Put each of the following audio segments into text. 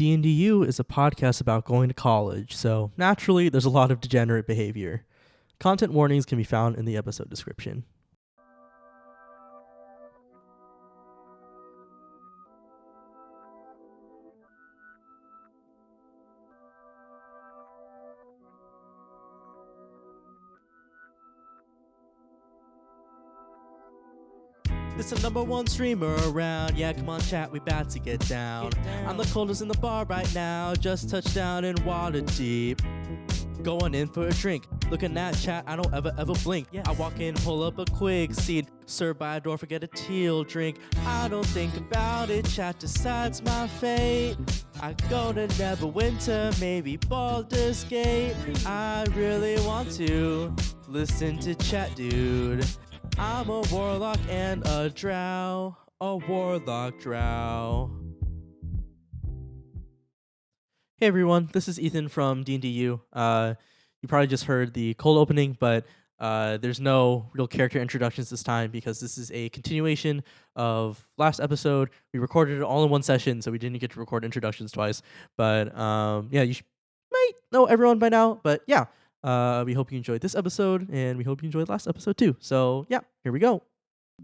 D&DU is a podcast about going to college, so naturally there's a lot of degenerate behavior. Content warnings can be found in the episode description. It's the number one streamer around. Yeah, come on, chat, we about to get down. I'm the coldest in the bar right now. Just touched down in water deep. Going in for a drink. Looking at chat, I don't ever blink. Yeah. I walk in, pull up a quick seed. Served by a door, forget a teal drink. I don't think about it, chat decides my fate. I go to Neverwinter, maybe Baldur's Gate. I really want to listen to chat, dude. I'm a warlock and a drow. A warlock drow. Hey everyone, this is Ethan from D&DU. You probably just heard the cold opening, but there's no real character introductions this time because this is a continuation of last episode. We recorded it all in one session, so we didn't get to record introductions twice. But yeah, you might know everyone by now. But yeah, we hope you enjoyed this episode, and we hope you enjoyed last episode too. So yeah, here we go.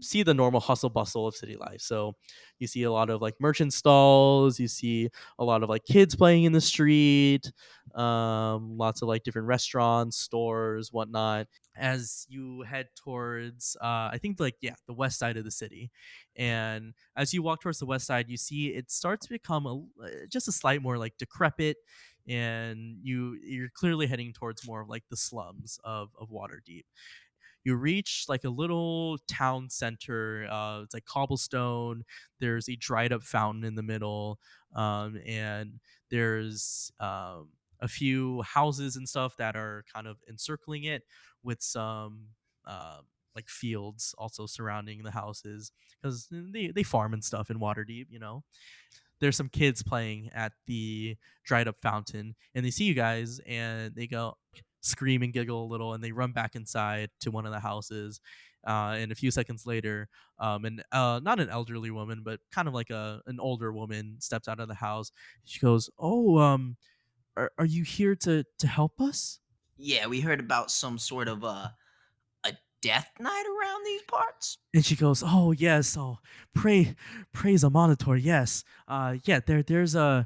See the normal hustle bustle of city life. So you see a lot of like merchant stalls, you see a lot of like kids playing in the street, lots of like different restaurants, stores, whatnot. As you head towards I think like the west side of the city, and as you walk towards the west side, you see it starts to become just a slight more like decrepit, and you're clearly heading towards more of like the slums of Waterdeep. You reach like a little town center. It's like cobblestone. There's a dried up fountain in the middle, and there's a few houses and stuff that are kind of encircling it, with some like fields also surrounding the houses, because they farm and stuff in Waterdeep, you know. There's some kids playing at the dried up fountain, and they see you guys and they go scream and giggle a little, and they run back inside to one of the houses. And a few seconds later, and not an elderly woman, but kind of like an older woman steps out of the house. She goes, "Oh, are you here to help us?" Yeah, we heard about some sort of a death night around these parts. And she goes, "Oh yes, oh praise a monitor, yes. Yeah, there's a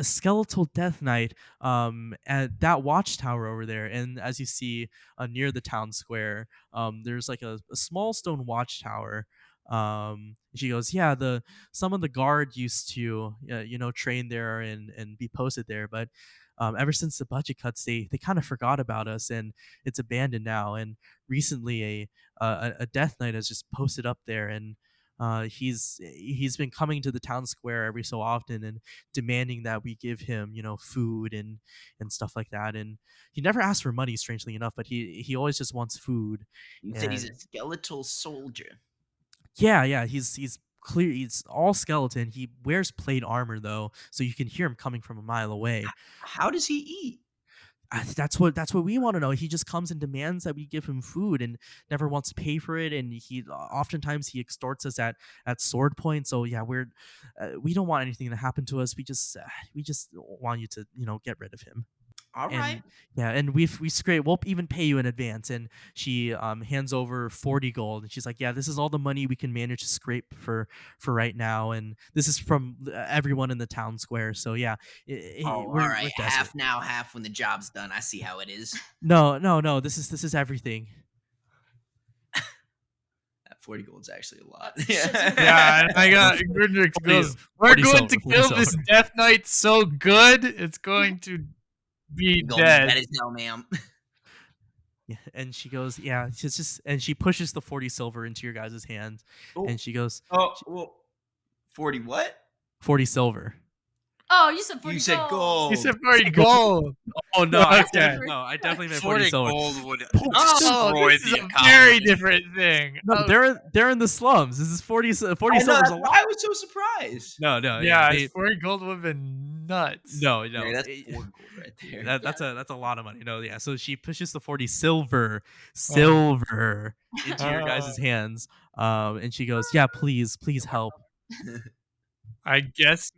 skeletal death knight at that watchtower over there, and as you see near the town square, there's like a small stone watchtower. She goes, yeah, some of the guard used to train there and be posted there, but ever since the budget cuts, they kind of forgot about us, and it's abandoned now. And recently a death knight has just posted up there, and he's been coming to the town square every so often and demanding that we give him, food and stuff like that. And he never asks for money, strangely enough, but he always just wants food. You said he's a skeletal soldier. Yeah, he's clear. He's all skeleton. He wears plate armor though, so you can hear him coming from a mile away. How does he eat? That's what we want to know. He just comes and demands that we give him food and never wants to pay for it, and he oftentimes he extorts us at sword point. So yeah, we don't want anything to happen to us. We just want you to get rid of him. All right. Yeah, and we scrape. We'll even pay you in advance. And she hands over 40 gold, and she's like, "Yeah, this is all the money we can manage to scrape for right now, and this is from everyone in the town square." So yeah, all right, half now, half when the job's done. I see how it is. No. This is everything. That 40 gold's actually a lot. Yeah, I got Gridrick goes, "We're going to kill this death knight so good, it's going to be dead." That is no, ma'am. Yeah, and she goes, yeah, she's just, and she pushes the 40 silver into your guys' hand, and she goes, "Oh, well, 40 what? 40 silver." Oh, you said 40 You said gold. You said 40 gold. Oh no, Okay. I definitely meant 40 silver. Gold would this is a very different thing. No, they're in the slums. This is 40 silver. I was so surprised. No, yeah, 40 gold would have been nuts. No, yeah, that's 4 gold right there. That's a lot of money. No, yeah. So she pushes the 40 silver into your guys' hands, and she goes, "Yeah, please help." I guess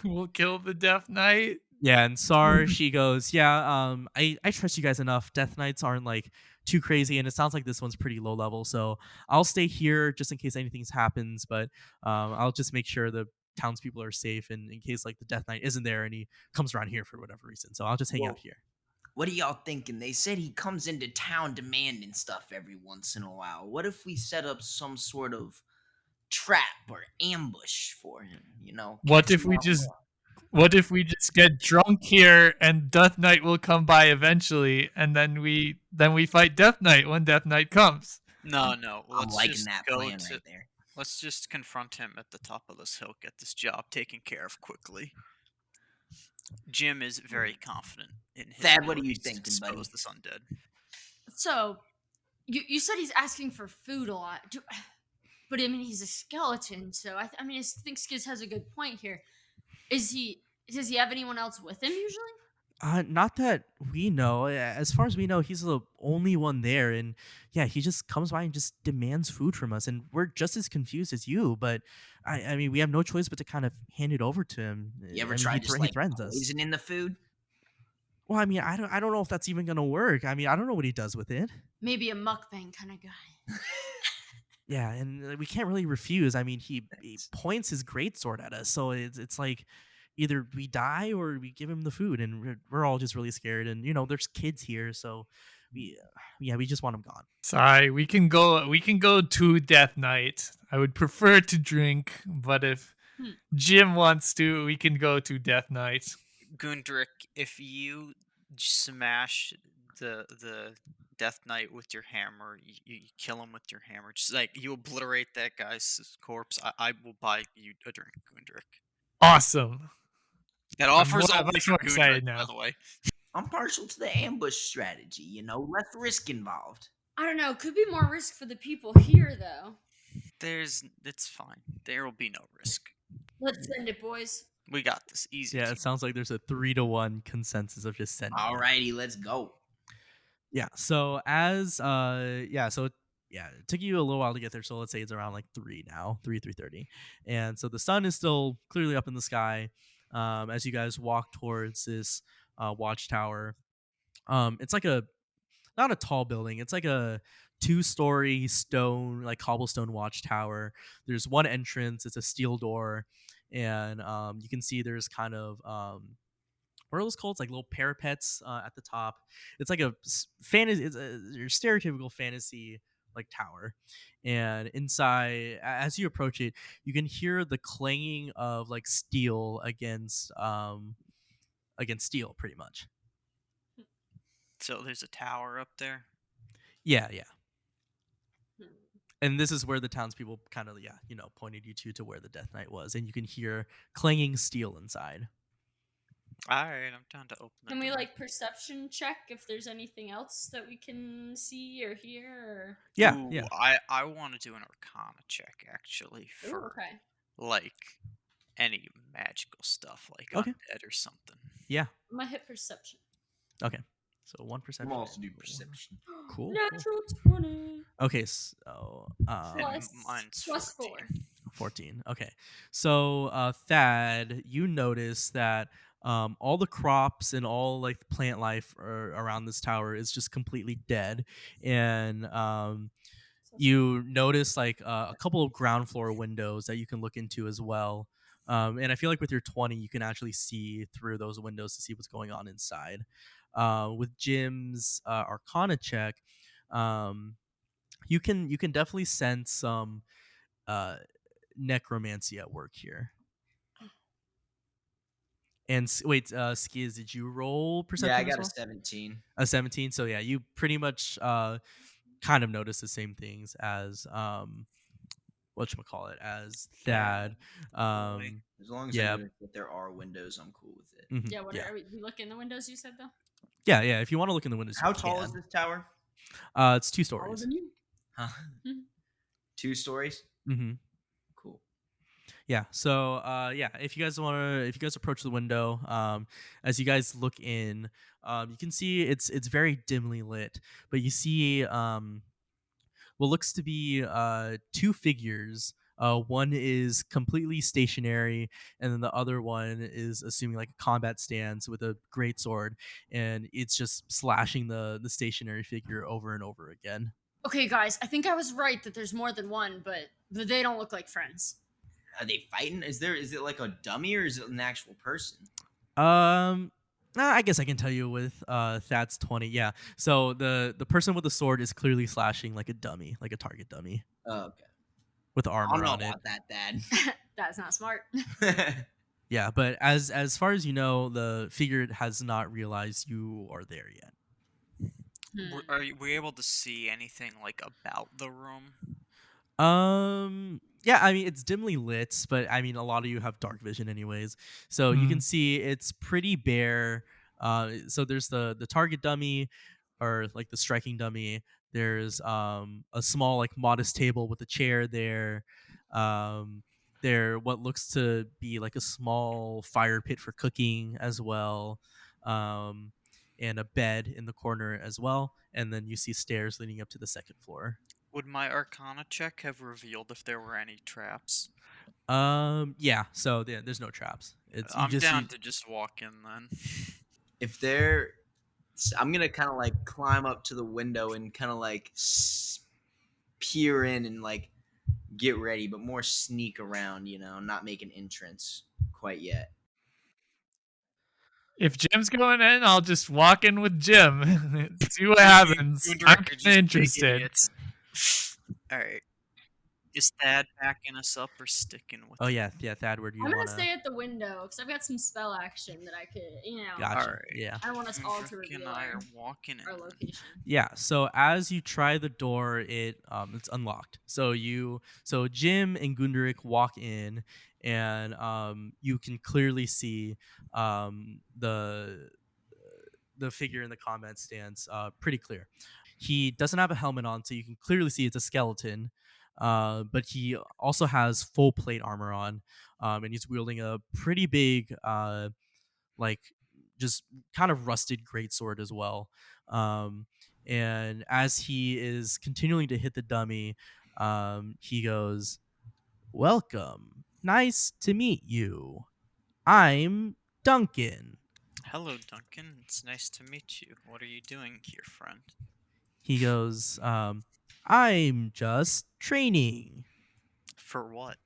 we'll kill the Death Knight. Yeah, and Sar, she goes, "Yeah, I trust you guys enough. Death Knights aren't like too crazy, and it sounds like this one's pretty low level. So I'll stay here just in case anything happens. But I'll just make sure the townspeople are safe, and in case like the Death Knight isn't there and he comes around here for whatever reason. So I'll just hang out Well, here." what are y'all thinking? They said he comes into town demanding stuff every once in a while. What if we set up some sort of trap or ambush for him? What Catch if him we off just guard. what if we just get drunk here and Death Knight will come by eventually and then we fight Death Knight when Death Knight comes. No, I'm, no. I'm liking that plan right there. Let's just confront him at the top of this hill. Get this job taken care of quickly. Jim is very confident in his Thad, what are you abilities to thinking, buddy? dispose this undead. So, you said he's asking for food a lot, but I mean he's a skeleton, so I mean I think Skiz has a good point here. Does he have anyone else with him usually? Not that we know. As far as we know, he's the only one there, and yeah, he just comes by and just demands food from us, and we're just as confused as you. But I mean, we have no choice but to kind of hand it over to him. You ever I mean, try he, just he like threatens us. poisoning the food? Well, I mean, I don't know if that's even gonna work. I mean, I don't know what he does with it. Maybe a mukbang kind of guy. Yeah, and we can't really refuse. I mean, he points his greatsword at us, so it's like either we die or we give him the food, and we're all just really scared. And there's kids here, so we just want him gone. Sorry, we can go to Death Knight. I would prefer to drink, but if Hmm. Jim wants to, we can go to Death Knight. Gundrick, if you smash the Death Knight with your hammer, you kill him with your hammer. Just like you obliterate that guy's corpse, I will buy you a drink, Gundrick. Awesome. That offer's I'm only much for more excited Gundrick, now. by the way. I'm partial to the ambush strategy, less risk involved. I don't know. Could be more risk for the people here though. It's fine. There will be no risk. Let's send it, boys. We got this. Easy. Yeah, it sounds like there's a 3-1 consensus of just sending. Alrighty, let's go. Yeah. So it took you a little while to get there. So let's say it's around like 3 now, 3:30, and so the sun is still clearly up in the sky. As you guys walk towards this watchtower, it's like not a tall building. It's like a 2-story stone, like cobblestone watchtower. There's one entrance. It's a steel door, and you can see there's kind of what are those called? It's like little parapets at the top. It's like a fantasy. It's your stereotypical fantasy like tower, and inside, as you approach it, you can hear the clanging of like steel against steel, pretty much. So there's a tower up there. Yeah. And this is where the townspeople kind of pointed you to where the Death Knight was, and you can hear clanging steel inside. All right, I'm down to open the Can we door. like perception check if there's anything else that we can see or hear? Or... Yeah, Ooh, yeah. I want to do an Arcana check actually Ooh, for okay. like any magical stuff, like Okay. undead or something. Yeah. I'm gonna hit perception. Okay. So 1 perception. I'm also do perception. Cool. Natural 20. Okay. So Mine's plus 4. 14. Okay. So Thad, you notice that all the crops and all like plant life around this tower is just completely dead, and you notice like a couple of ground floor windows that you can look into as well. And I feel like with your 20, you can actually see through those windows to see what's going on inside. With Jim's Arcana check, you can definitely sense some necromancy at work here. And wait, Skiz, did you roll perception? Yeah, I as got well? a 17. A 17. So yeah, you pretty much kind of notice the same things as whatchamacallit, as Thad. As long as I know that there are windows, I'm cool with it. Mhm, Yeah, what yeah. are we look in the windows you said though? Yeah. If you want to look in the windows, How you tall can. is this tower? It's 2 Taller stories. than you. Huh? 2 stories? Mm-hmm. Cool. Yeah. So if you guys approach the window, as you guys look in, you can see it's very dimly lit, but you see what looks to be 2 figures One is completely stationary, and then the other one is assuming like a combat stance with a great sword, and it's just slashing the stationary figure over and over again. Okay, guys, I think I was right that there's more than one, but they don't look like friends. Are they fighting? Is it like a dummy or is it an actual person? I guess I can tell you with Thad's 20. Yeah. So the person with the sword is clearly slashing like a dummy, like a target dummy Oh, okay. with I don't armor know on it. about that, Dad. That's not smart. Yeah, but as far as you know, the figure has not realized you are there yet. Were you able to see anything like about the room? Yeah, I mean it's dimly lit, but I mean a lot of you have dark vision anyways. So you can see it's pretty bare. So there's the target dummy or like the striking dummy. There's a small like modest table with a chair there. Um there what looks to be like a small fire pit for cooking as well. Um and a bed in the corner as well, and then you see stairs leading up to the second floor. Would my Arcana check have revealed if there were any traps? Yeah. So there's no traps. It's I'm down to just walk in then. If they're, I'm gonna kind of like climb up to the window and kind of like peer in and like get ready, but more sneak around, not make an entrance quite yet. If Jim's going in, I'll just walk in with Jim. See what happens. You and I'm Dirk are just kind of big interested. idiots. All right. Is Thad backing us up or sticking with? Oh yeah, Thad, where do you I'm want gonna stay at the window because I've got some spell action that I could, Gotcha. Alright. Yeah. I don't want us all to Dirk and reveal I our, are walking in. our location. Yeah. So as you try the door, it's unlocked. So Jim and Gunderic walk in, and you can clearly see the figure in the combat stance pretty clear. He doesn't have a helmet on, so you can clearly see it's a skeleton. But he also has full plate armor on, and he's wielding a pretty big, like just kind of rusted greatsword as well. And as he is continuing to hit the dummy, he goes, "Welcome. Nice to meet you. I'm Duncan." Hello, Duncan. It's nice to meet you. What are you doing here, friend? He goes, "I'm just training For what?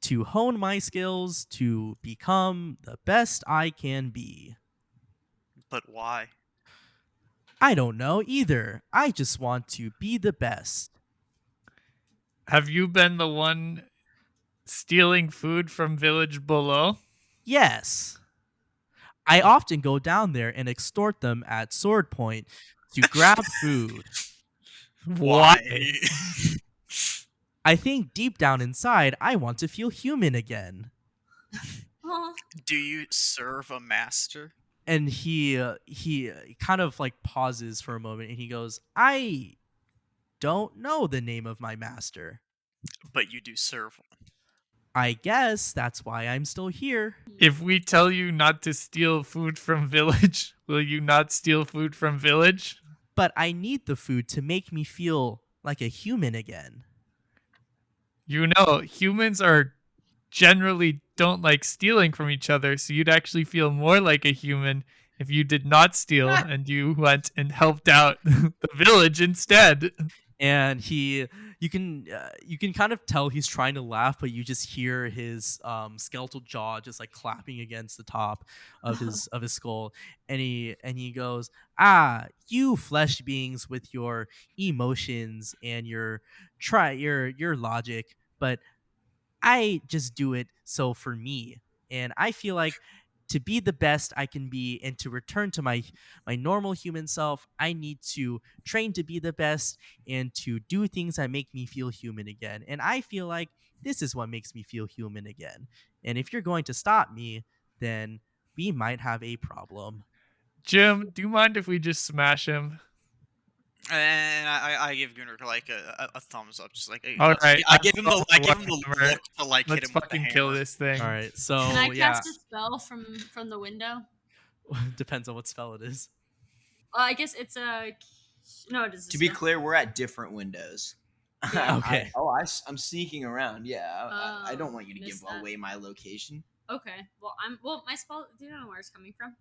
to hone my skills to become the best I can be." But why? I don't know either. I just want to be the best. Have you been the one stealing food from village below? Yes. I often go down there and extort them at sword point to grab food. Why? I think deep down inside, I want to feel human again. Aw. Do you serve a master? And he kind of like pauses for a moment, and he goes, "I don't know the name of my master. But you do serve one. I guess that's why I'm still here." If we tell you not to steal food from village, will you not steal food from village? But I need the food to make me feel like a human again. You know, humans are generally don't like stealing from each other, so you'd actually feel more like a human if you did not steal and you went and helped out the village instead. And you can kind of tell he's trying to laugh, but you just hear his skeletal jaw just like clapping against the top of his skull, and he goes, "Ah, you flesh beings with your emotions and your logic, but I just do it so for me, and I feel like to be the best I can be and to return to my normal human self, I need to train to be the best and to do things that make me feel human again. And I feel like this is what makes me feel human again. And if you're going to stop me, then we might have a problem." Jim, do you mind if we just smash him? And I give Gunnar like a thumbs up, just like All right, I give him the whatever. look to like hit Let's him with the fucking kill hammer. this thing. All right, so Can I yeah, cast a spell from the window? depends on what spell it is. I guess it's a no. It is. To be clear, we're at different windows. Yeah. Okay. I'm sneaking around. Yeah, I don't want you to give missed that. away my location. Okay. Well, my spell. Do you know where it's coming from?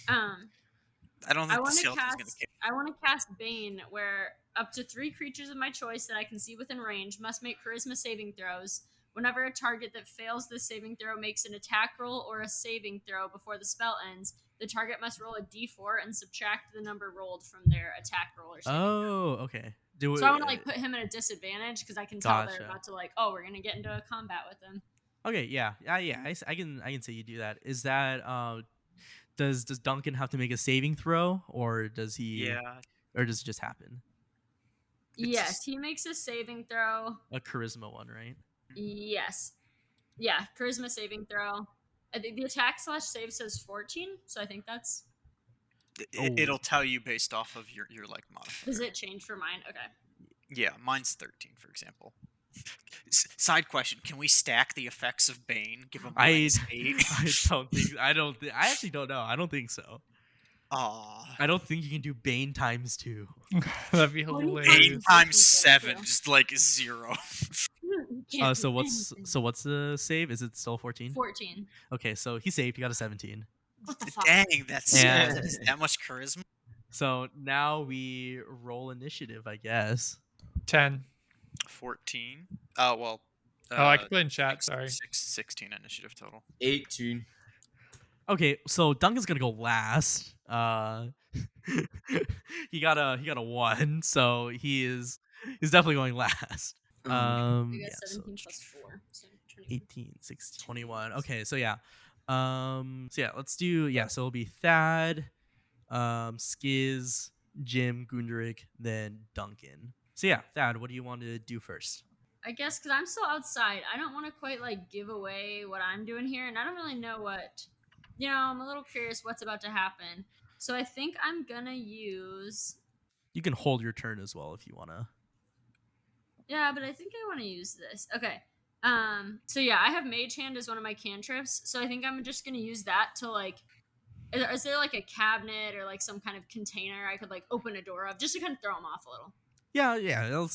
I don't I think the want to skeleton's gonna cast. kick. I want to cast Bane, where up to 3 creatures of my choice that I can see within range must make Charisma saving throws. Whenever a target that fails this saving throw makes an attack roll or a saving throw before the spell ends, the target must roll a d4 and subtract the number rolled from their attack roll or saving throw. Oh, okay. So I want to like put him at a disadvantage because I can tell they're Gotcha. about to like, oh, we're gonna get into a combat with him. Okay, yeah. I can say you do that. Is that does Duncan have to make a saving throw, or does he Yeah. or does it just happen? Yes, he makes a saving throw. A charisma one, right? Yes. Yeah, charisma saving throw. I think the attack / save says 14, so I think that's. It'll tell you based off of your like modifier. Does it change for mine? Okay. Yeah, mine's 13, for example. Side question: can we stack the effects of Bane? Give him -8. I actually don't know. I don't think so. Aw. I don't think you can do Bane times 2. That'd be What do you hilarious. 8 times 7, just like 0. So what's the save? Is it still 14? 14. Okay, so he saved. He got a 17. What the fuck? Dang, that's Yeah. is that much charisma. So now we roll initiative, I guess. 10. 14. Oh well. Oh, I can put in chat. Sorry. 16 initiative total. 18. Okay, so Duncan's gonna go last. He got a 1, so he's definitely going last. I got Yeah, 17 so plus 4. So 24. 18, 16, 21. Okay, so yeah. Let's do so it'll be Thad, Skiz, Jim, Gundrik, then Duncan. So yeah, Thad, what do you want to do first? I guess because I'm still outside, I don't want to quite like give away what I'm doing here, and I don't really know what. I'm a little curious what's about to happen. So I think I'm gonna use. You can hold your turn as well if you wanna. Yeah, but I think I want to use this. Okay. So yeah, I have Mage Hand as one of my cantrips, so I think I'm just gonna use that to like. Is there like a cabinet or like some kind of container I could like open a door of just to kind of throw him off a little? Yeah.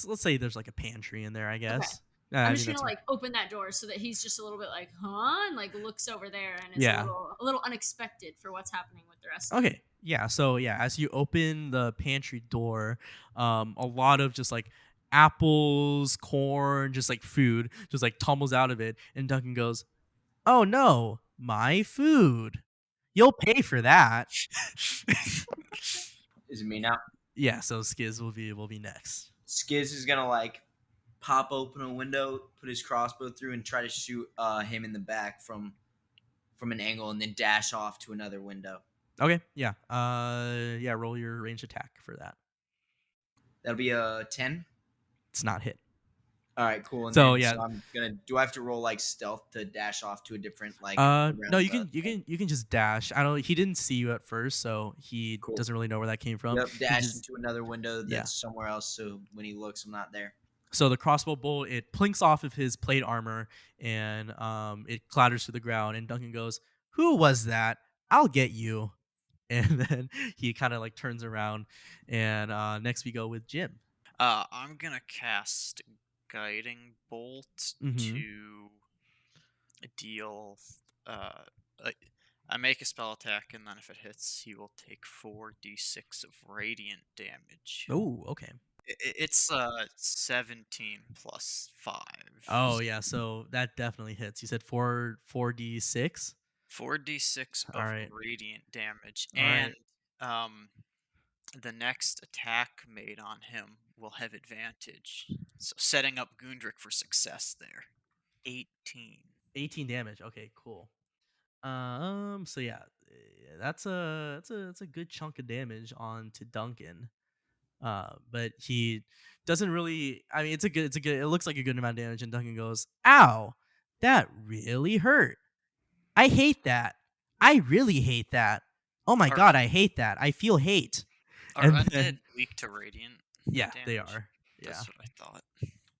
Let's say there's like a pantry in there, I guess. I'm just gonna like open that door so that he's just a little bit like, huh, and like looks over there and is a little unexpected for what's happening with the rest. Okay. Yeah. So as you open the pantry door, a lot of just like apples, corn, just like food, just like tumbles out of it, and Duncan goes, "Oh no, my food! You'll pay for that." Is it me now? Yeah. So Skiz will be next. Skiz is gonna like pop open a window, put his crossbow through, and try to shoot him in the back from an angle, and then dash off to another window. Okay. Yeah. Roll your ranged attack for that. That'll be a 10. It's not hit. All right, cool. And So, then, yeah. so I'm gonna. Do I have to roll like stealth to dash off to a different like? No, you can just dash. I don't. He didn't see you at first, so he Cool. doesn't really know where that came from. Yep, He dash just- into another window that's somewhere else. So when he looks, I'm not there. So the crossbow bolt, it plinks off of his plate armor, and it clatters to the ground. And Duncan goes, "Who was that? I'll get you." And then he kind of like turns around, and next we go with Jim. I'm gonna cast Guiding Bolt to deal. I make a spell attack, and then if it hits, he will take 4d6 of radiant damage. Oh, okay. It's 17 plus 5. Oh yeah, so that definitely hits. You said 4d6. 4d6 of Alright. radiant damage, Alright. and the next attack made on him will have advantage. So setting up Gundrik for success there. 18 damage. Okay, cool. So yeah, that's a good chunk of damage on to Duncan. But he doesn't really. I mean, it's a good. It looks like a good amount of damage, and Duncan goes, "Ow, that really hurt. I hate that. I really hate that. Oh my god, I hate that. I feel hate." Are And undead then- weak to radiant? Yeah, they damage? are. Yeah, That's what I thought.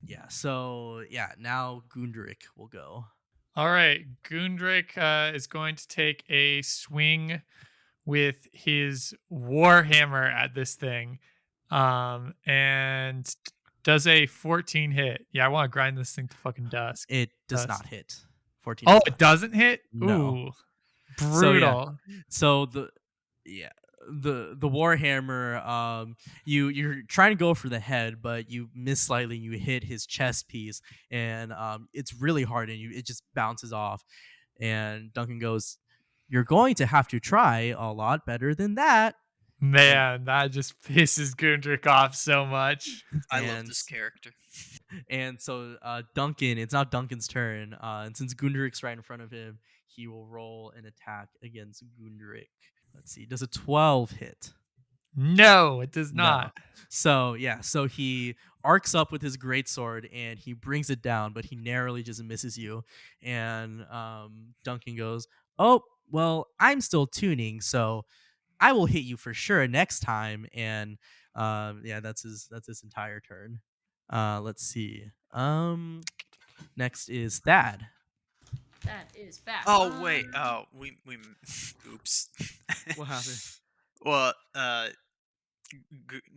yeah. So yeah, now Gundrik will go. All right. Gundrik is going to take a swing with his warhammer at this thing. And Does a 14 hit? Yeah, I want to grind this thing to fucking dust. It does Dust. not hit. 14. Oh, does it not. doesn't hit? No. Ooh. So yeah. Brutal. So the Warhammer, you're trying to go for the head, but you miss slightly. You hit his chest piece, and it's really hard, and it just bounces off. And Duncan goes, "You're going to have to try a lot better than that." Man, that just pisses Gundrick off so much. I love And this character. And so Duncan, it's not Duncan's turn. And since Gundrik's right in front of him, he will roll an attack against Gundrik. Let's see. Does a 12 hit? No, it does No. not. So yeah, so he arcs up with his greatsword and he brings it down, but he narrowly just misses you. And Duncan goes, "Oh, well, I'm still tuning, so I will hit you for sure next time." And yeah, that's his entire turn. Let's see. Next is Thad. That is bad. Oh wait. Oh, we. Oops. What happened? Well,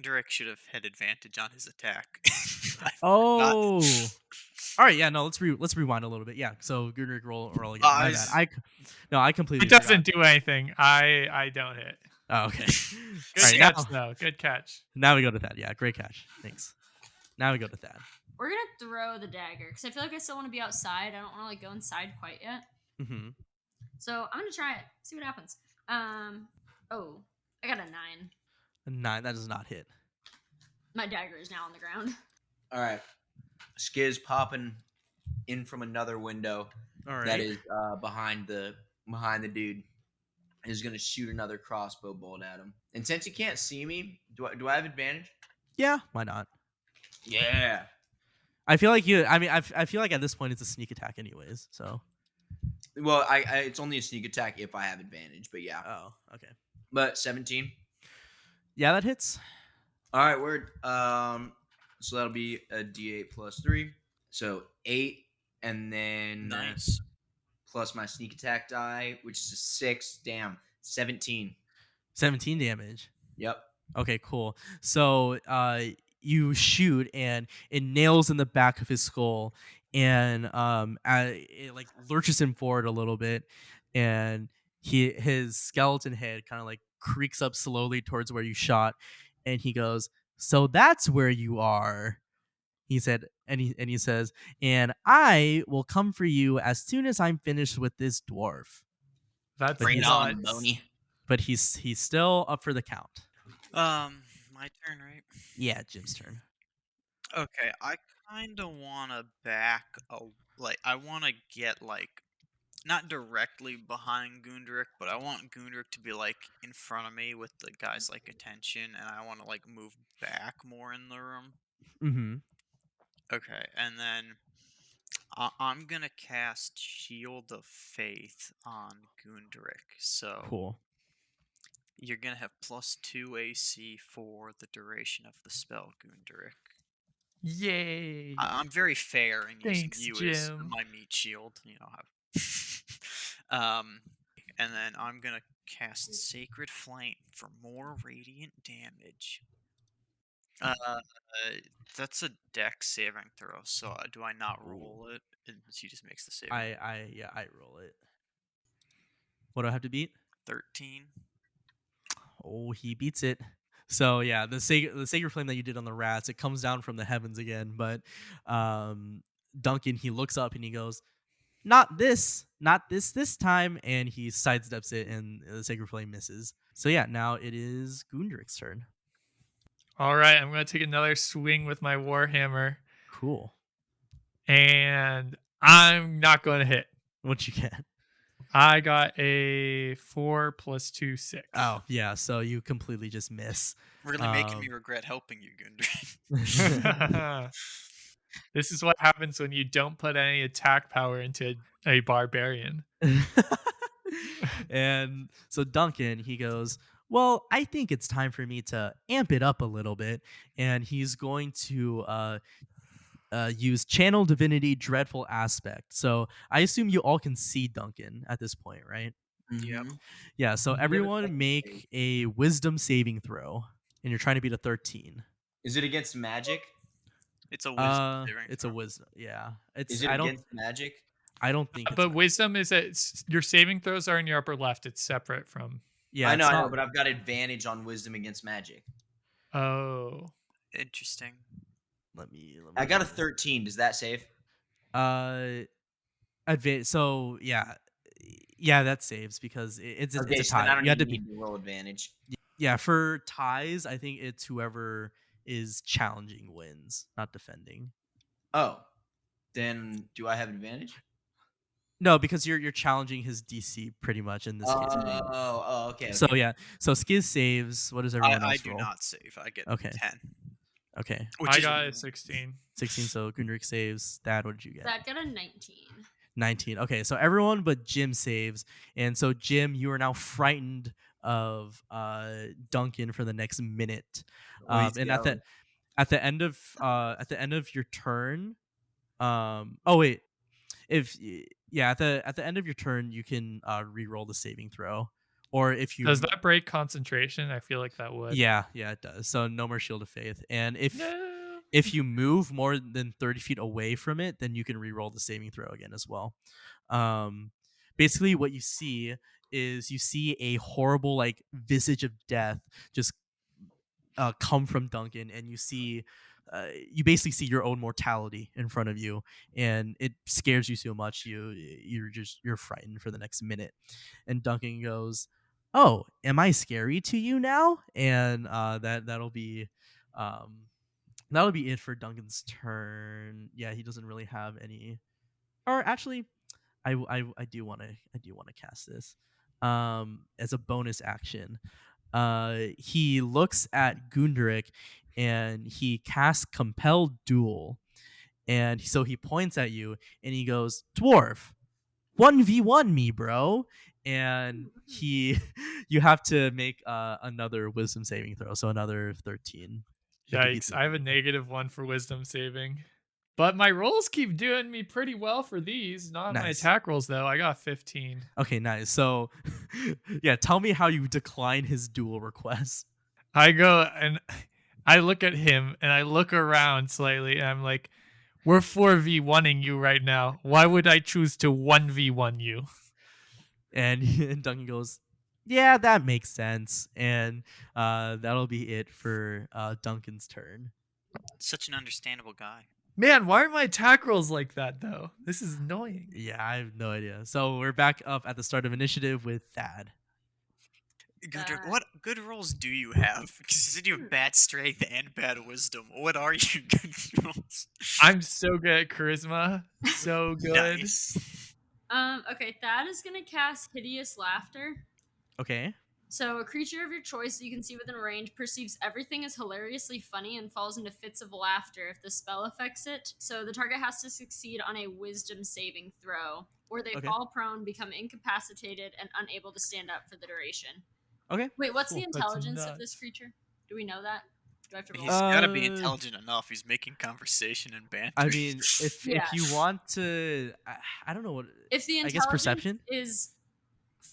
Derek should have had advantage on his attack. I forgot. Oh. All right, yeah, no, let's rewind a little bit. Yeah, so Gundrik roll again. My bad. I completely It doesn't do anything. I don't hit. Oh, okay. Good All right, catch, now, though. Good catch. now we go to Thad. Yeah, great catch. Thanks. Now we go to Thad. We're gonna throw the dagger because I feel like I still want to be outside. I don't want to like go inside quite yet. Mm-hmm. So I'm gonna try it. See what happens. Oh, I got a 9. A 9, that does not hit. My dagger is now on the ground. All right. Skiz popping in from another window All right. that is behind the dude. Is gonna shoot another crossbow bolt at him. And since he can't see me, do I have advantage? Yeah, why not? Yeah. I feel like I feel like at this point it's a sneak attack anyways. So. Well, I it's only a sneak attack if I have advantage, but yeah. Oh, okay. But 17. Yeah, that hits. All right, word. So that'll be a D8 plus 3, so 8, and then Nice. plus my sneak attack die, which is a 6. Damn, 17. 17 damage. Yep. Okay, cool. So you shoot and it nails in the back of his skull, and it like lurches him forward a little bit, and his skeleton head kind of like creaks up slowly towards where you shot, and he goes, "So that's where you are." He said, and he says, "And I will come for you as soon as I'm finished with this dwarf." That's Bring it nuts. on, Boney. But he's still up for the count. My turn, right? Yeah, Jim's turn. Okay, I kind of want to I want to get like not directly behind Gundrik, but I want Gundrik to be like in front of me with the guy's like attention, and I want to like move back more in the room. Mm-hmm. Okay, and then I'm gonna cast Shield of Faith on Gundrik. So Cool. you're gonna have +2 AC for the duration of the spell, Gundrik. Yay. I'm very fair in using Thanks, you as Jim. my meat shield. You know how. And then I'm gonna cast Sacred Flame for more radiant damage. That's a dex saving throw. So do I not roll it? And she just makes the save. I roll it. What do I have to beat? 13. Oh, he beats it. So yeah, the sacred flame that you did on the rats, it comes down from the heavens again. But Duncan, he looks up and he goes, not this time," and he sidesteps it, and the sacred flame misses. So yeah, now it is Gundrik's turn. All right, I'm going to take another swing with my Warhammer, Cool. and I'm not going to hit. What you get? I got a 4 + 2, 6. Oh yeah, so you completely just miss. Really making me regret helping you, Gundrik. This is what happens when you don't put any attack power into a barbarian. And so Duncan, he goes, "Well, I think it's time for me to amp it up a little bit," and he's going to use Channel Divinity Dreadful Aspect. So I assume you all can see Duncan at this point, right? Yep. Mhm. Yeah, so Yeah, everyone but- make a Wisdom saving throw, and you're trying to beat a 13. Is it against magic? It's a wisdom saving It's a throw. wisdom. Yeah, Is it's. it I don't. against magic? I don't think it's. But wisdom is that your saving throws are in your upper left. It's separate from. Yeah, I it's know, not. but I've got advantage on wisdom against magic. Oh, Interesting. Let me. I got a 13. Does that save? Advantage. So yeah, that saves because it's Okay, a so then I tie. don't You had to even be. need to roll advantage. Yeah, for ties, I think it's whoever is challenging wins, not defending. Oh, then do I have advantage? No, because you're challenging his DC pretty much in this case. Okay. So yeah, so Skiz saves. What does everyone I else do roll? not save. I get Okay. 10. Okay, Which I is got a 16. 16. So Gundrick saves. Dad, what did you get? That got a 19. 19. Okay, so everyone but Jim saves, and so Jim, you are now frightened of Duncan for the next minute. And at the end of your turn, oh wait, at the end of your turn you can re-roll the saving throw, or if you Does that break concentration? I feel like that would. yeah it does. So no more Shield of Faith, and No. if you move more than 30 feet away from it, then you can re-roll the saving throw again as well. Basically what you see is you see a horrible like visage of death just come from Duncan, and you basically see your own mortality in front of you, and it scares you so much you're frightened for the next minute. And Duncan goes, "Oh, am I scary to you now?" And that'll be it for Duncan's turn. Yeah, he doesn't really have any. Or actually, I do want to cast this as a bonus action. He looks at Gundrick and he casts Compel Duel. And so he points at you and he goes, "Dwarf, 1v1 me, bro." And you have to make another wisdom saving throw, so another 13. You have to beat Yikes! the- I have a -1 for wisdom saving, but my rolls keep doing me pretty well for these. Not my Nice. attack rolls though. I got 15. Okay, nice. So, yeah, tell me how you decline his duel request. I go and I look at him and I look around slightly and I'm like, "We're 4v1ing you right now. Why would I choose to 1v1 you?" And Duncan goes, "Yeah, that makes sense." And that'll be it for Duncan's turn. Such an understandable guy. Man, why are my attack rolls like that though? This is annoying. Yeah, I have no idea. So we're back up at the start of initiative with Thad. Gudrun, That- what good rolls do you have? Because you said you have bad strength and bad wisdom. What are your good rolls? I'm so good at charisma. So good. Nice. Okay, Thad is gonna cast Hideous Laughter. Okay. So, a creature of your choice that you can see within range perceives everything as hilariously funny and falls into fits of laughter if the spell affects it. So, the target has to succeed on a wisdom saving throw, or they Okay. fall prone, become incapacitated, and unable to stand up for the duration. Okay. Wait, what's Cool. the That's intelligence of nuts. this creature? Do we know that? Do I have to roll? He's gotta be Uh, intelligent enough. He's making conversation and banter. I mean, if Yeah. you want to, I don't know what. If the I guess intelligence perception? is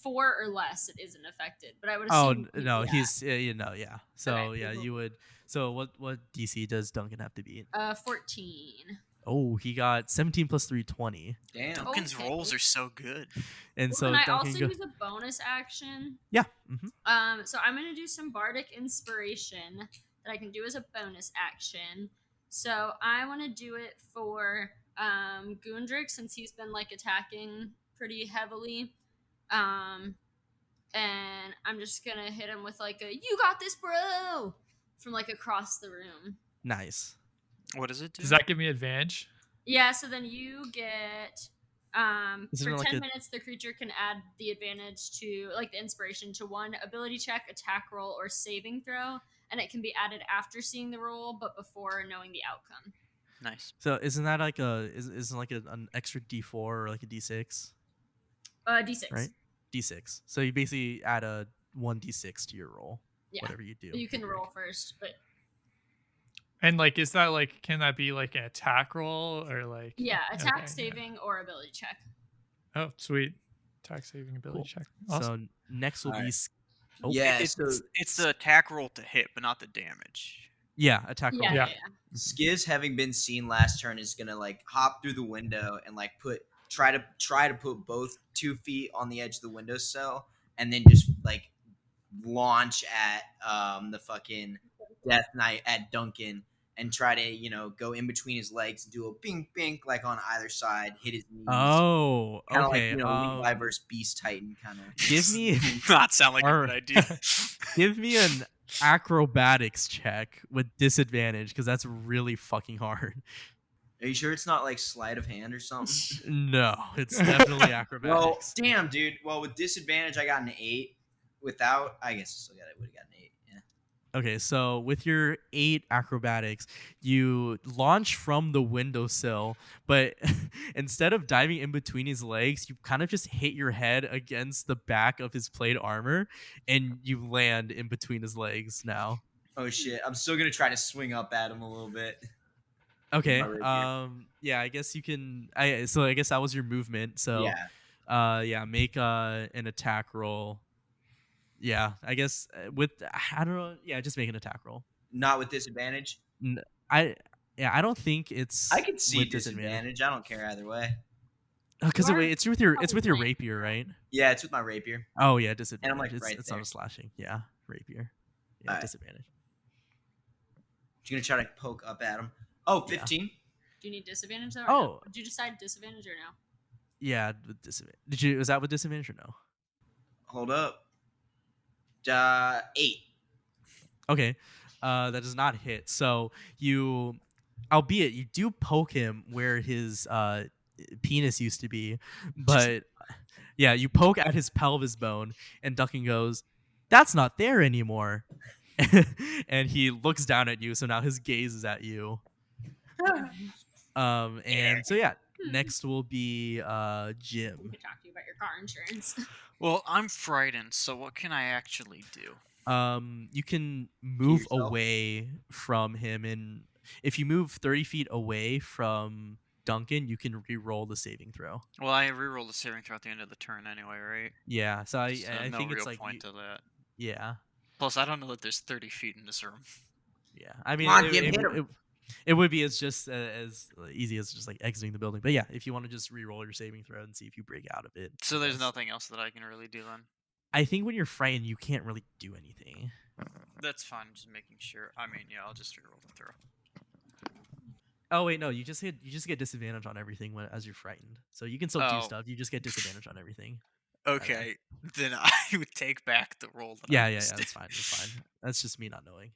4 or less, it isn't affected. But I would Oh assume. no, yeah. he's yeah. So Okay, yeah, cool. you would. So what DC does Duncan have to beat? 14. Oh, he got 17 plus 3, 20. Damn. Duncan's Okay. rolls are so good. And Ooh, so can I Duncan also goes. use a bonus action? Yeah. Mm-hmm. So I'm gonna do some bardic inspiration that I can do as a bonus action. So I want to do it for Gundrick since he's been like attacking pretty heavily. And I'm just gonna hit him with like a "You got this, bro!" from like across the room. Nice. What does it do? Does that give me advantage? Yeah. So then you get. Isn't For it like 10 a- minutes, the creature can add the advantage to, like, the inspiration to one ability check, attack roll, or saving throw, and it can be added after seeing the roll, but before knowing the outcome. Nice. So isn't that like isn't like an extra D4 or like a D6, D6. right? D6. So you basically add a 1d6 to your roll, Yeah. whatever you do. You can roll first, but And like, is that like, can that be like an attack roll or like? yeah, attack, Okay, yeah. saving, or ability check. Oh, sweet. Attack saving ability Cool. check. Awesome. So next will be. Alright. Oh, Yeah. It's, So it's the attack roll to hit, but not the damage. Yeah, attack roll. Yeah. Skiz, having been seen last turn, is gonna like hop through the window and like try to put both 2 feet on the edge of the windowsill, and then just like launch at the fucking Death Knight at Duncan and try to go in between his legs, do a bink bink like on either side, hit his knees. Oh, Kind of okay. like Levi versus Beast Titan kind of. Give me Not sound like a Or- good idea. give me an acrobatics check with disadvantage because that's really fucking hard. Are you sure it's not like sleight of hand or something? No, it's definitely Well, acrobatics. damn, dude. Well, with disadvantage, I got an 8. Without, I guess I would have got an 8. Yeah. Okay, so with your 8 acrobatics, you launch from the windowsill, but instead of diving in between his legs, you kind of just hit your head against the back of his plate armor, and you land in between his legs now. Oh shit! I'm still gonna try to swing up at him a little bit. Okay. my rapier. Yeah, I guess you can. So I guess that was your movement. So Yeah. make an attack roll. Yeah, I guess I don't know. Yeah, just make an attack roll. Not with disadvantage. I don't think it's. I can see with disadvantage. I don't care either way. Because You are it's with your probably rapier, right? Yeah, it's with my rapier. Oh yeah, disadvantage. like, it's right it's there. not a slashing. Yeah, rapier. Yeah, Alright. disadvantage. You're gonna try to poke up at him. Oh, Yeah. 15. Do you need disadvantage though? or Oh. no? Did you decide disadvantage or no? Yeah, with disadvantage. Was that with disadvantage or no? Hold up. 8. Okay, that does not hit. So albeit you do poke him where his penis used to be, but yeah, you poke at his pelvis bone, and Duncan goes, "That's not there anymore," and he looks down at you. So now his gaze is at you. And so yeah, next will be We Jim. could talk to you about your car insurance. Well, I'm frightened, so what can I actually do? You can move yourself? away from him, and if you move 30 feet away from Duncan, you can re-roll the saving throw. Well, I reroll the saving throw at the end of the turn anyway, right? Yeah, so I No think real it's like point to that. yeah, Plus, I don't know that there's 30 feet in this room. yeah. I mean, on, Jim, hit him. it would be as easy as just like exiting the building. But yeah, if you want to just re-roll your saving throw and see if you break out of it. So I there's guess. nothing else that I can really do then. I think when you're frightened, you can't really do anything. That's fine. Just making sure. I mean, yeah, I'll just reroll the throw. Oh wait, no, you just get disadvantage on everything as you're frightened. So you can still do Oh. stuff. You just get disadvantage on everything. Okay, then I would take back the roll. That Yeah, I yeah, missed. that's fine. That's fine. That's just me not knowing.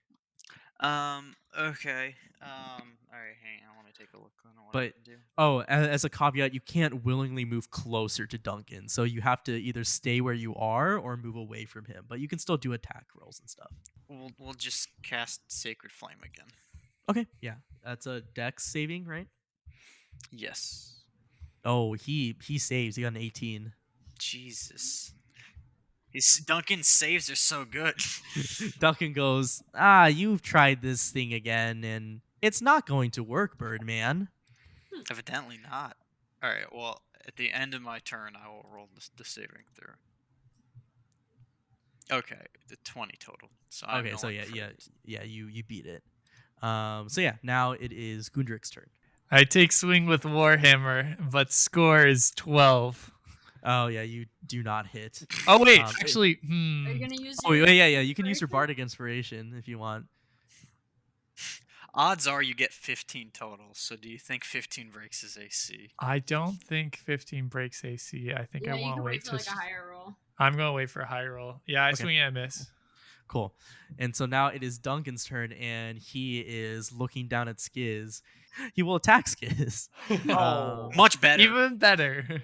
Okay. All right. Hang on. Let me take a look on what I But- can do. Oh, as a caveat, you can't willingly move closer to Duncan. So you have to either stay where you are or move away from him. But you can still do attack rolls and stuff. We'll just cast Sacred Flame again. Okay, yeah, that's a Dex saving, right? Yes. Oh, he saves. He got an 18. Jesus. Duncan's saves are so good. Duncan goes, you've tried this thing again, and it's not going to work, Birdman. Evidently not. All right. Well, at the end of my turn, I will roll the saving throw. Okay, the 20 total. So I'm Okay, so going yeah, for- you beat it. So yeah, now it is Gundrik's turn. I take swing with Warhammer, but score is 12. Oh yeah, you do not hit. Oh wait, Um, actually, Are you gonna use? Oh your yeah. You can use your inspiration? bardic inspiration if you want. Odds are you get 15 total. So do you think 15 breaks his AC? I don't think 15 breaks AC. I think Yeah, I you want can to wait wait for to. like a higher roll. I'm gonna wait for a high roll. Yeah, I Okay. swing and I miss. Cool. And so now it is Duncan's turn, and he is looking down at Skiz. He will attack Skiz. Oh. Much better. Even better.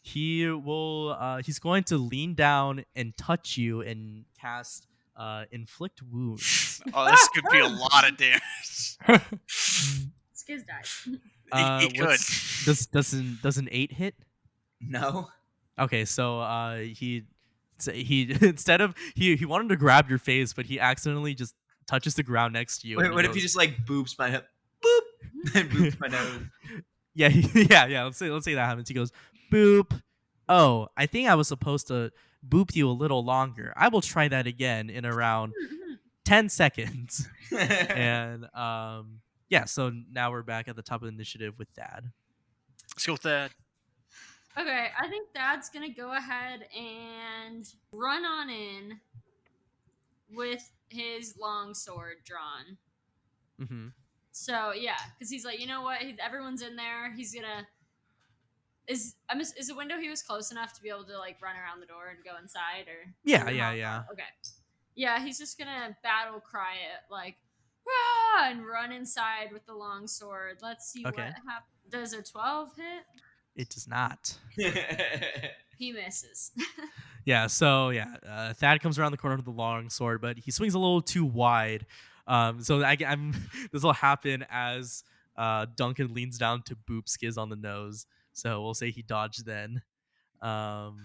He will. He's going to lean down and touch you and cast inflict wounds. Oh, this could be a lot of damage. Skiz died. He could. Does an 8 hit? No. Okay, so he instead of he wanted to grab your face, but he accidentally just touches the ground next to you. Wait, and what if he goes- just like boops my hip? Boop. And boops my nose. Yeah, yeah. Let's say that happens. He goes, boop. Oh, I think I was supposed to boop you a little longer. I will try that again in around 10 seconds. And yeah, so now we're back at the top of the initiative with Thad. Let's go with that. Okay, I think Dad's gonna go ahead and run on in with his long sword drawn. Mm-hmm. So yeah, because he's like, you know what? Everyone's in there. He's gonna. Is the window he was close enough to be able to like run around the door and go inside, or Yeah, or yeah, how yeah. far? Okay, yeah, he's just gonna battle cry it like, rah, and run inside with the long sword. Let's see Okay. what happens. Does a 12 hit? It does not. He misses. Yeah, so yeah, Thad comes around the corner with the long sword, but he swings a little too wide. So I'm this will happen as Duncan leans down to boop Skiz on the nose. So we'll say he dodged then. All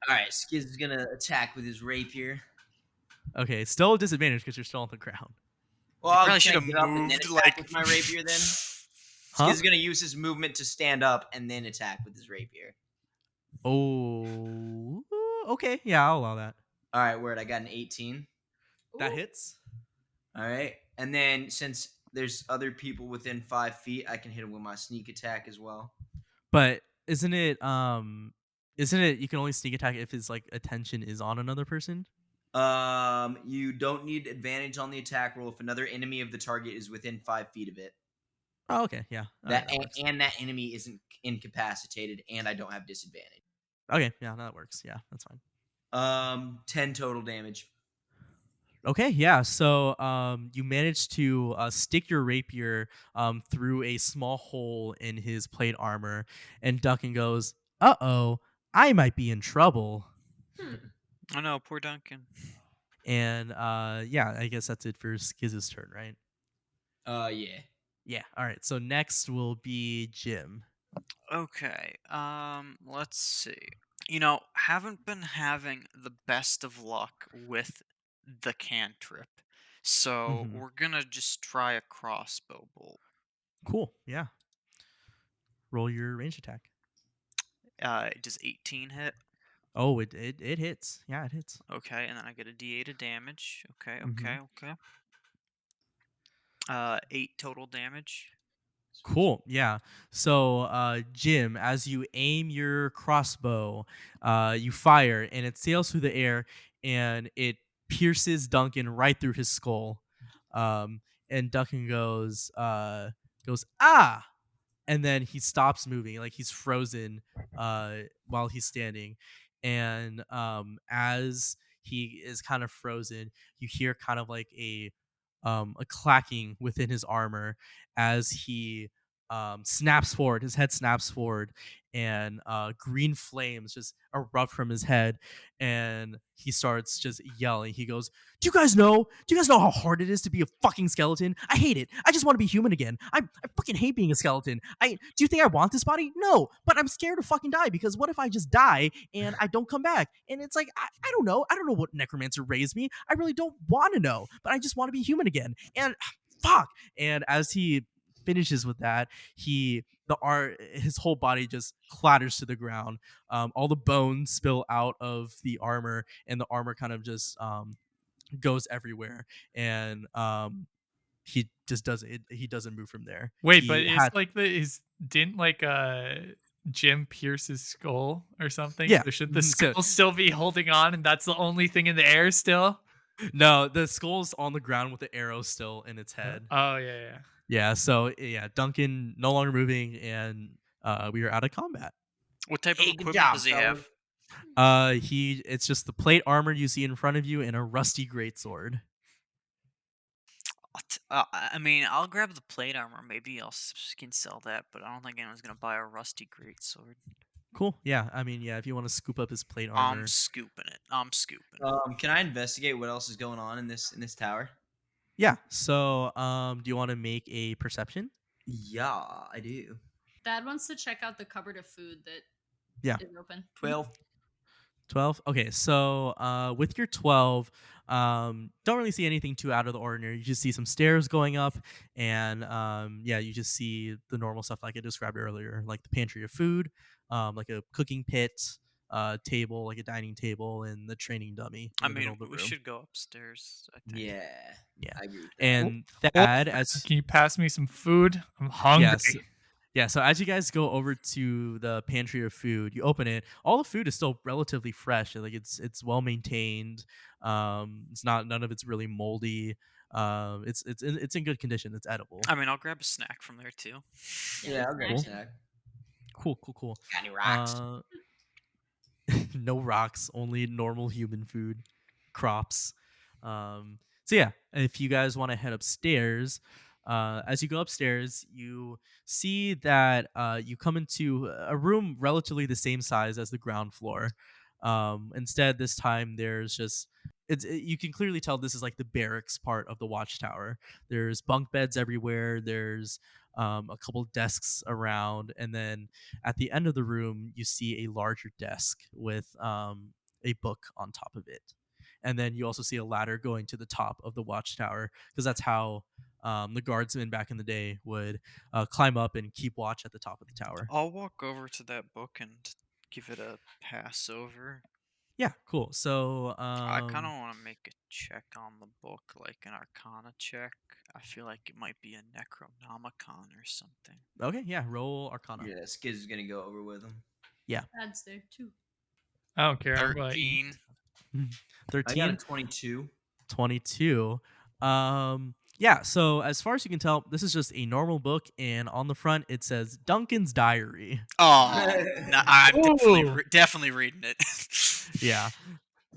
right, Skiz is gonna attack with his rapier. Okay, still a disadvantage because you're still on the ground. Well, You I'll probably should should have get up and then moved attack like with my rapier. Then Huh? Skiz is gonna use his movement to stand up and then attack with his rapier. Oh, okay, yeah, I'll allow that. All right, word. I got an 18. That Ooh. hits. All right, and then since there's other people within 5 feet, I can hit him with my sneak attack as well. But isn't it you can only sneak attack if his like attention is on another person? You don't need advantage on the attack roll if another enemy of the target is within 5 feet of it. Oh, okay, yeah. That that works. and that enemy isn't incapacitated, and I don't have disadvantage. Okay, yeah, that works. Yeah, that's fine. 10 total damage. Okay, yeah. So you managed to stick your rapier through a small hole in his plate armor, and Duncan goes, "Uh-oh, I might be in trouble." Oh no, poor Duncan. And yeah, I guess that's it for Skiz's turn, right? Yeah. Yeah. All right. So next will be Jim. Okay. Let's see. Haven't been having the best of luck with the cantrip. So Mhm. we're gonna just try a crossbow bolt. Cool. Yeah. Roll your range attack. Does 18 hit? Oh, it hits. Yeah, it hits. Okay, and then I get a D8 of damage. Okay, Mhm. okay. 8 total damage. Cool. Yeah. So, Jim, as you aim your crossbow, you fire and it sails through the air and it pierces Duncan right through his skull. And Duncan goes, ah, and then he stops moving, like he's frozen while he's standing. And as he is kind of frozen, you hear kind of like a clacking within his armor as he snaps forward. His head snaps forward, and green flames just erupt from his head, and he starts just yelling. He goes, "Do you guys know? Do you guys know how hard it is to be a fucking skeleton? I hate it. I just want to be human again. I fucking hate being a skeleton. Do you think I want this body? No, but I'm scared to fucking die because what if I just die and I don't come back? And it's like I don't know. I don't know what necromancer raised me. I really don't want to know, but I just want to be human again. And fuck." And as he finishes with that, his whole body just clatters to the ground. All the bones spill out of the armor, and the armor kind of just goes everywhere. And he just doesn't. He doesn't move from there. Wait, He but had- it's like didn't like Jim pierce his skull or something? Yeah, So should the mhm, so- skull still be holding on, and that's the only thing in the air still? no, the skull's on the ground with the arrow still in its head. Oh yeah. Yeah. So yeah, Duncan no longer moving, and we are out of combat. What type Hey, of good equipment job, does he fellas. have? It's just the plate armor you see in front of you and a rusty greatsword. I mean, I'll grab the plate armor. Maybe can sell that, but I don't think anyone's gonna buy a rusty greatsword. Cool. Yeah. I mean, yeah, if you want to scoop up his plate armor. I'm scooping it. I'm scooping. Can I investigate what else is going on in this tower? Yeah. So, do you want to make a perception? Yeah, I do. Dad wants to check out the cupboard of food that Yeah. is open. 12. 12. Okay. So, with your 12, don't really see anything too out of the ordinary. You just see some stairs going up, and yeah, you just see the normal stuff like I described earlier, like the pantry of food, like a cooking pit, table, like a dining table, and the training dummy in I the middle mean, of the we room. should go upstairs. I think. Yeah, Yeah, I agree with that. and Hold Thad, on, as can you pass me some food? I'm hungry. yes, yeah. So as you guys go over to the pantry of food, you open it. All the food is still relatively fresh. Like it's well maintained. It's not none of it's really moldy. It's in good condition. It's edible. I mean, I'll grab a snack from there too. Yeah, I'll grab a Cool. snack. Cool. Got any rocks? No rocks, only normal human food, crops. So yeah, if you guys want to head upstairs, as you go upstairs, you see that you come into a room relatively the same size as the ground floor. Instead, this time there's just you can clearly tell this is like the barracks part of the watchtower. There's bunk beds everywhere. There's a couple desks around, and then at the end of the room, you see a larger desk with a book on top of it. And then you also see a ladder going to the top of the watchtower, because that's how the guardsmen back in the day would climb up and keep watch at the top of the tower. I'll walk over to that book and give it a pass over. Yeah, cool. So I kind of want to make a check on the book, like an Arcana check. I feel like it might be a Necronomicon or something. okay, yeah, roll Arcana. Yeah, Skiz is gonna go over with him. That's there too. I don't care. I'm gonna 13. eat. 13. I got a 22. 22. Yeah, so as far as you can tell, this is just a normal book, and on the front it says Duncan's diary. Oh, no, I'm Ooh. definitely reading it. Yeah.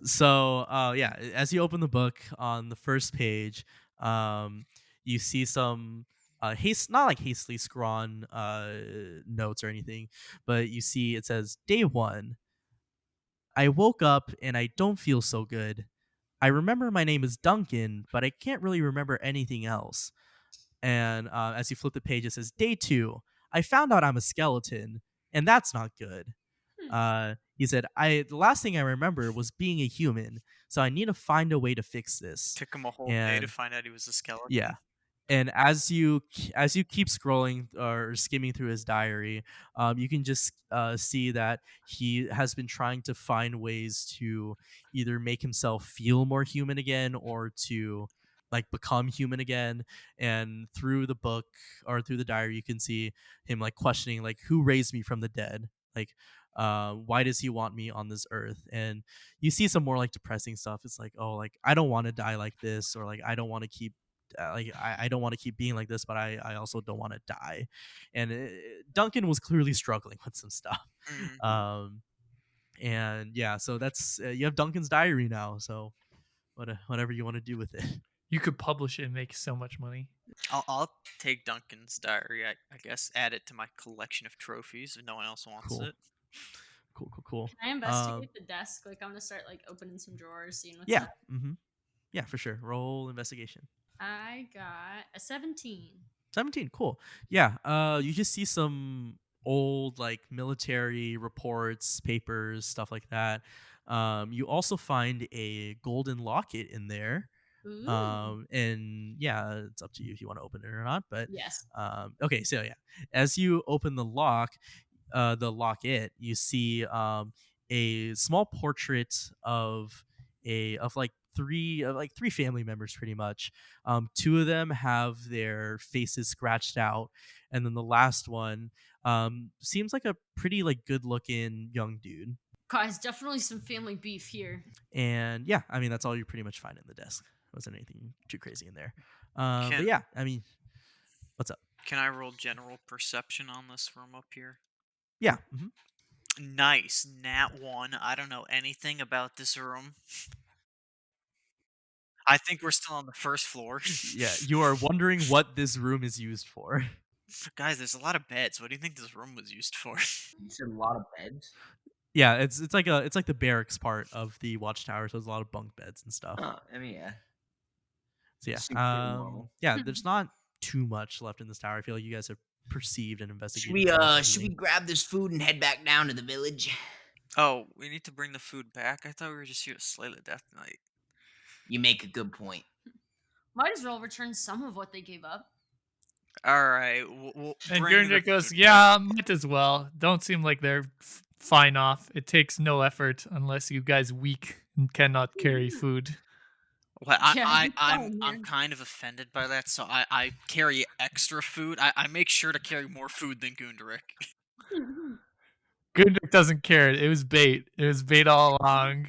So yeah, as you open the book on the first page, you see some not like hastily scrawn notes or anything, but you see it says day 1. I woke up and I don't feel so good. I remember my name is Duncan, but I can't really remember anything else. And as you flip the page, it says day 2. I found out I'm a skeleton, and that's not good. He said, the last thing I remember was being a human, so I need to find a way to fix this. Took him a whole day to And find out he was a skeleton. yeah. And as you keep scrolling or skimming through his diary, you can just see that he has been trying to find ways to either make himself feel more human again, or to like become human again. And through the book or through the diary, you can see him like questioning, like, who raised me from the dead? Like, why does he want me on this earth? And you see some more like depressing stuff. It's like, oh, like, I don't want to die like this, or like, I don't want to keep I don't want to keep being like this, but I also don't want to die. And Duncan was clearly struggling with some stuff. Mhm. And yeah, so that's you have Duncan's diary now. So whatever you want to do with it. You could publish it and make so much money. I'll take Duncan's diary. I guess add it to my collection of trophies if no one else wants Cool. it. Cool. Can I investigate the desk? Like, I'm gonna start like opening some drawers, seeing what's Yeah. up. Yeah, for sure. Roll investigation. I got a 17. 17. Cool. Yeah. You just see some old like military reports, papers, stuff like that. You also find a golden locket in there. Ooh. And yeah, it's up to you if you want to open it or not. But Yes. okay, so yeah, as you open the locket, you see a small portrait of three family members, pretty much. Two of them have their faces scratched out, and then the last one seems like a pretty like good looking young dude. Guys, definitely some family beef here. And yeah, I mean, that's all you pretty much find in the desk. Wasn't anything too crazy in there. But Can- yeah, I mean, what's up? Can I roll general perception on this room up here? Yeah. Nice. Nat 1. I don't know anything about this room. I think we're still on the first floor. Yeah, you are wondering what this room is used for. Guys, there's a lot of beds. What do you think this room was used for? You said a lot of beds. Yeah, it's like the barracks part of the watchtower, so there's a lot of bunk beds and stuff. I mean, yeah. So yeah, Seems pretty normal. yeah, there's not too much left in this tower. I feel like you guys have perceived and Should investigated. we pretty should we heavily. grab this food and head back down to the village? Oh, we need to bring the food back? I thought we were just here to slay the Death Knight. You make a good point. Might as well return some of what they gave up. All right. We'll And bring the Gurndrick goes, food yeah, might as well. Don't seem like they're fine off. It takes no effort unless you guys weak and cannot carry food. Well, Yeah, you go, I'm man. kind of offended by that, so I carry extra food. I make sure to carry more food than Gunderick. Gundrick doesn't care. It was bait. It was bait all along,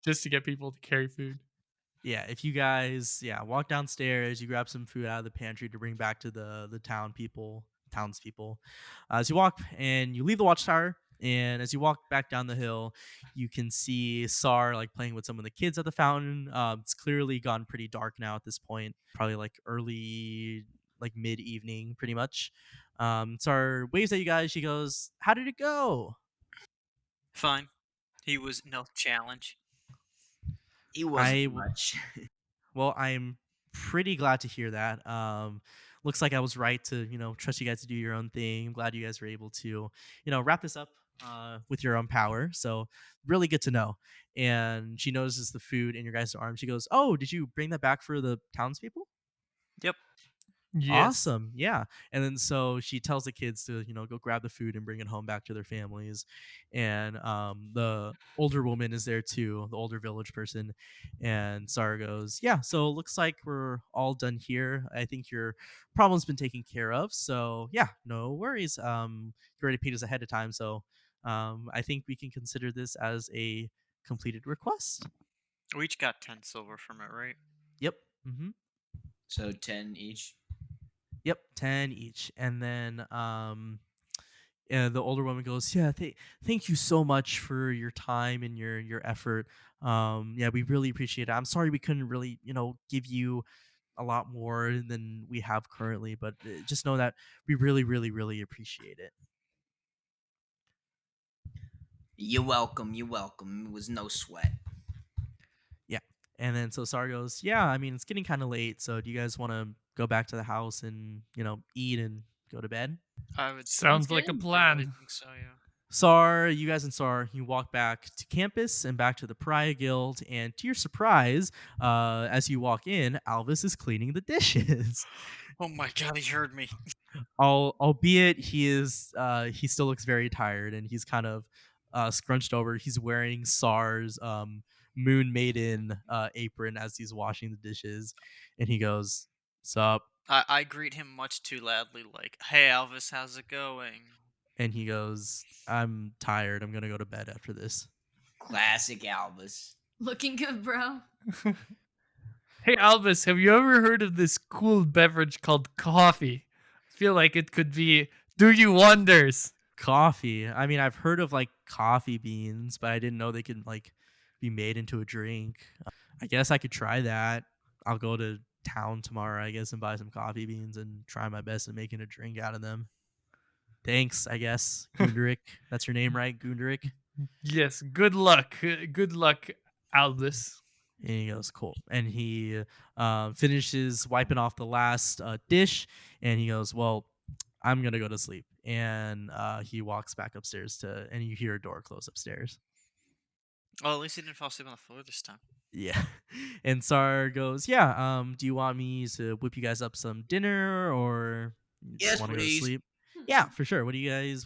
just to get people to carry food. Yeah, if you guys walk downstairs, you grab some food out of the pantry to bring back to the townspeople. As you walk and you leave the watchtower, and as you walk back down the hill, you can see Sar like playing with some of the kids at the fountain. It's clearly gone pretty dark now at this point, probably like early, like mid evening, pretty much. Sar waves at you guys. She goes, "How did it go?" Fine. He was no challenge. He I wasn't much. Well, I'm pretty glad to hear that. Looks like I was right to, trust you guys to do your own thing. I'm glad you guys were able to, wrap this up with your own power. So really good to know. And she notices the food in your guys' arms. She goes, "Oh, did you bring that back for the townspeople?" Yep. Yes. Awesome. Yeah. And then so she tells the kids to, go grab the food and bring it home back to their families. And the older woman is there too, the older village person. And Sarah goes, "Yeah, so it looks like we're all done here. I think your problem's been taken care of. So yeah, no worries. You already paid us ahead of time. So I think we can consider this as a completed request." We each got 10 silver from it, right? Yep. Mm-hmm. So 10 each. Yep, 10 each. And then the older woman goes, "Yeah, thank you so much for your time and your effort. Yeah, we really appreciate it. I'm sorry we couldn't really, give you a lot more than we have currently, but just know that we really, really, really appreciate it." You're welcome. You're welcome. It was no sweat. Yeah. And then so Sar goes, "Yeah, I mean, it's getting kind of late, so do you guys want to go back to the house and, eat and go to bed?" I would Sounds like a good. I really plan. think so, yeah. Sar, you guys and Sar, you walk back to campus and back to the Pariah Guild, and to your surprise, as you walk in, Alvis is cleaning the dishes. Oh my god, he heard me. Albeit he still looks very tired and he's kind of scrunched over. He's wearing Sar's Moon Maiden apron as he's washing the dishes, and he goes, "Sup?" I greet him much too loudly, like, "Hey Elvis, how's it going?" And he goes, "I'm tired. I'm gonna go to bed after this." Classic Albus. Looking good, bro. Hey Albus, have you ever heard of this cool beverage called coffee? I feel like it could do you wonders. Coffee. I mean, I've heard of like coffee beans, but I didn't know they could like be made into a drink. I guess I could try that. I'll go to town tomorrow, I guess, and buy some coffee beans and try my best at making a drink out of them. Thanks, I guess. Gunderick. That's your name, right? Gunderick? Yes, good luck. Good luck, Albus. And he goes, "Cool." And he finishes wiping off the last dish, and he goes, "Well, I'm gonna go to sleep." And he walks back upstairs and you hear a door close upstairs. Well, at least he didn't fall asleep on the floor this time. Yeah. And Sar goes, "Yeah, do you want me to whip you guys up some dinner, or you just Yes, want to go to please. sleep?" "Yeah, for sure. What are you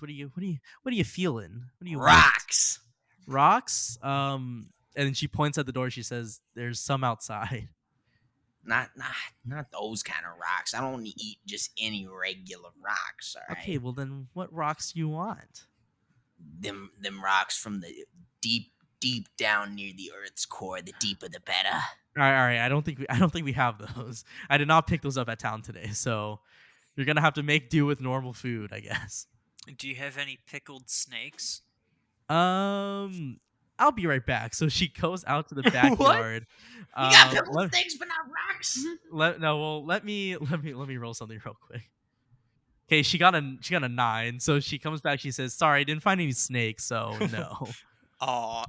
feeling? What do you want?" Rocks. "Rocks?" And then she points at the door. She says, "There's some outside." Not those kind of rocks. I don't want to eat just any regular rocks. All right. "Okay, well then what rocks do you want?" Them rocks from the deep down near the Earth's core. The deeper, the better. All right. I don't think we have those. I did not pick those up at town today, so you're gonna have to make do with normal food, I guess. Do you have any pickled snakes? I'll be right back. So she goes out to the backyard. You got pickled let, things, but not rocks. let me roll something real quick. Okay, she got a 9. So she comes back. She says, "Sorry, I didn't find any snakes, so no." Aw,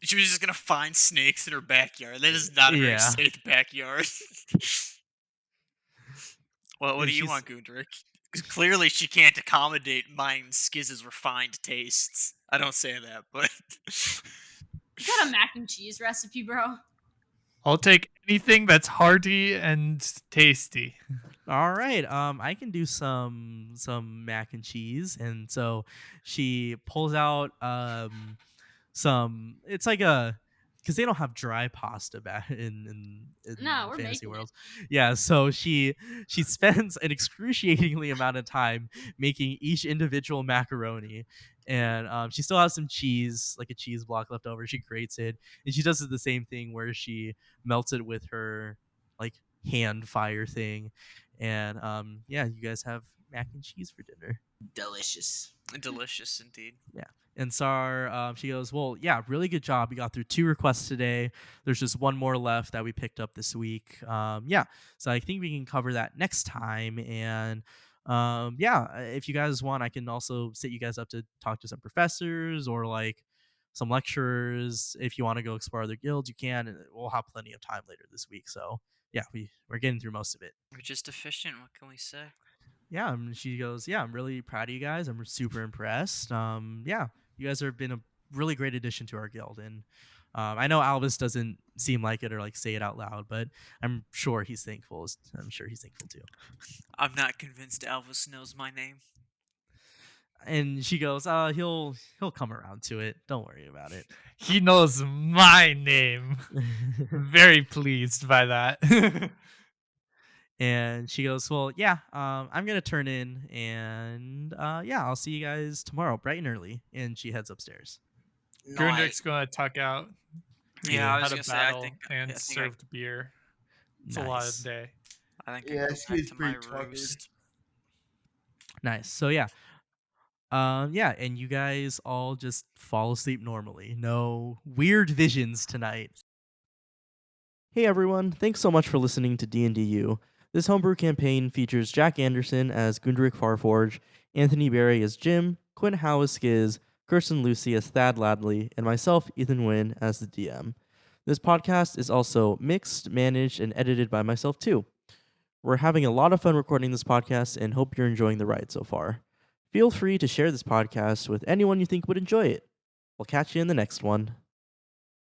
she was just gonna find snakes in her backyard. That is not a very Yeah. safe backyard. Well, what And do you she's- want, Gundrick? 'Cause clearly she can't accommodate mine and Skiz's refined tastes. I don't say that, but You got a mac and cheese recipe, bro? I'll take anything that's hearty and tasty. All right. I can do some mac and cheese, and so she pulls out some. It's like a because they don't have dry pasta back in No, we're fantasy making it. worlds. Yeah, so she spends an excruciatingly amount of time making each individual macaroni, and she still has some cheese, like a cheese block left over. She grates it, and she does the same thing where she melts it with her like hand fire thing, and yeah, you guys have mac and cheese for dinner. Delicious. Delicious indeed. Yeah. And Sar, she goes, well, yeah, really good job. We got through 2 requests today. There's just one more left that we picked up this week. Yeah. So I think we can cover that next time. And yeah, if you guys want, I can also set you guys up to talk to some professors or like some lecturers. If you want to go explore other guilds, you can. And we'll have plenty of time later this week. So yeah, we're getting through most of it. We're just efficient. What can we say? Yeah, and she goes, yeah, I'm really proud of you guys. I'm super impressed. Yeah, you guys have been a really great addition to our guild, and I know Albus doesn't seem like it or like say it out loud, but I'm sure he's thankful. I'm sure he's thankful too. I'm not convinced Alvis knows my name. And she goes, he'll come around to it. Don't worry about it. He knows my name. Very pleased by that. And she goes, well, yeah, I'm gonna turn in, and yeah, I'll see you guys tomorrow, bright and early. And she heads upstairs. Grundrick's gonna tuck out. Yeah, I was Had gonna a say, I battle think- and I think served beer. It's a lot Nice. of day. I think Yeah, I go she back is to my pretty tired. roost. Nice. So yeah. Yeah, and you guys all just fall asleep normally. No weird visions tonight. Hey everyone, thanks so much for listening to D&DU. This homebrew campaign features Jack Anderson as Gundrick Farforge, Anthony Berry as Jim, Quinn Howe as Skiz, Kirsten Lucy as Thad Ladley, and myself, Ethan Wynn, as the DM. This podcast is also mixed, managed, and edited by myself too. We're having a lot of fun recording this podcast and hope you're enjoying the ride so far. Feel free to share this podcast with anyone you think would enjoy it. We'll catch you in the next one.